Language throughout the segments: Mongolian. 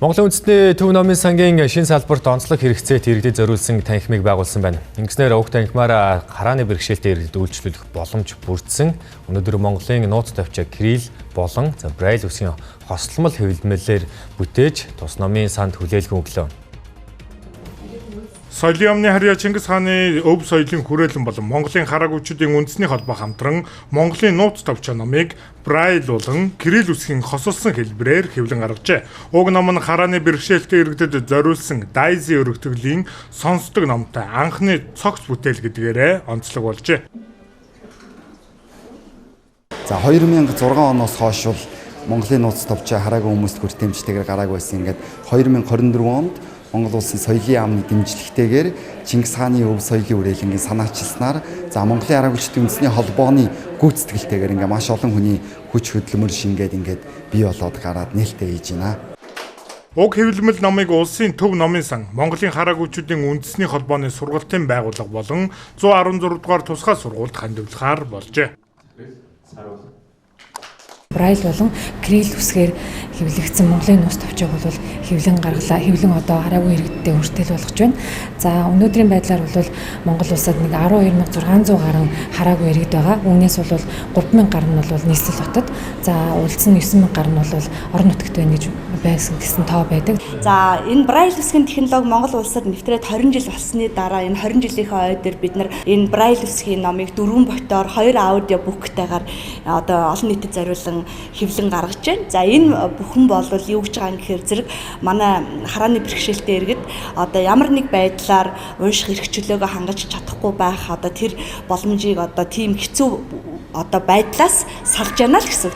Монголын үндэсний төв номын сангийн шинэ салбарт онцлог хэрэгцээт иргэдэд зориулсан танхимыг байгуулсан байна. Ингэснээр уг танхимаараа харааны бэрхшээлтэй иргэдэд үйлчлүүлэх боломж бүрдсэн. Өнөөдөр Монголын нууц товчоо Кирилл болон Braille үсгийн хослолмол хэвлэмэлээр бүтээж тус номын санд хүлээлгэн өглөө. Соёлын өмнө харьяа Чингис хааны өв соёлын хүрээлэн болон Монголын хараагүйчүүдийн үндэсний холбоо хамтран Монголын нууц товчоо номыг Braille болон Кирилл үсгийн хослолсон хэлбэрээр хэвлэн гаргажээ. Уг ном нь харааны бэрхшээлтэй иргэдэд зориулсан Daisy өргөтгөлийн сонсдог номтой анхны цогц бүтээл гэдгээрээ онцлог болжээ. За 2006 оноос хойш бол Монголын нууц товчоо хараагүй хүмүүст хүртээмжтэйгээр гараагүй байсан. Ингээд 2024 онд Монгол улсын соёлын яамны дэмжлэгтэйгээр Чингис хааны өв соёлын үрээлэнгийн санаачилснаар за Монголын хараагүйчдийн үндэсний холбооны гүйцэтгэлтэйгээр ингээ маш олон хүний хүч хөдөлмөр шингээд ингээд бий болоод гараад нээлттэй хийж байна. Уг хэвлэмэл номыг улсын төв номын сан, Монголын хараагүйчдийн үндэсний холбооны сургалтын байгууллага болон 116 дугаар тусгай сургуульд хандивлахаар болжээ. Braille болон Кирилл үсгээр хэвлэгдсэн Монголын нууц товчоог бол хэвлэн гаргалаа. Хэвлэн одоо хараагүй иргэдтэй хүртэл болгож байна. За өнөөдрийн байдлаар бол Монгол улсад нэг 12600 гаруй хараагүй иргэд байгаа. Үүнээс бол 3000 гаруй нь бол нийслэл хотод, за улсын 9000 гаруй нь бол орон нутагт байна гэж байсан гэсэн тоо байдаг. За энэ Braille үсгийн технологи Монгол улсад нэвтрээд 20 жил болсны дараа энэ 20 жилийнхээ ойд бид нар энэ Braille үсгийн номыг 4 ботоор 2 аудио буктайгаар одоо олон нийтэд зориулсан хэвлэн гаргаж байна. За энэ бүхэн бол юу гэж байгаа юм гэхээр зэрэг манай харааны бэрхшээлтэй иргэд одоо ямар нэг байдлаар унших эрх чөлөөгөө хангаж чадахгүй байх одоо тэр боломжийг одоо тийм хэцүү одоо байдлаас салж яана л гэсэн.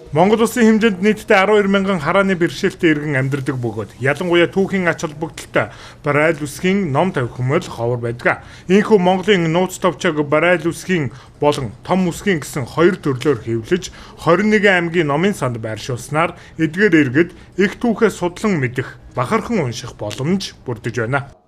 Монгол улсын хэмжээнд нийтдээ 12,000 харааны бэрхшээлтэй иргэн амьдардаг бөгөөд ялангуяа түүхийн ач холбогдолтой Braille үсгийн ном тавхимал ховор байдаг. Ийхүү Монголын нууц товчоог Braille үсгийн болон том үсгийн гэсэн хоёр төрлөөр хэвлэж 21 аймгийн номын санд байршуулснаар эдгээр иргэд их түүхээ судлан мэдэх, бахархан унших боломж бүрдэж байна.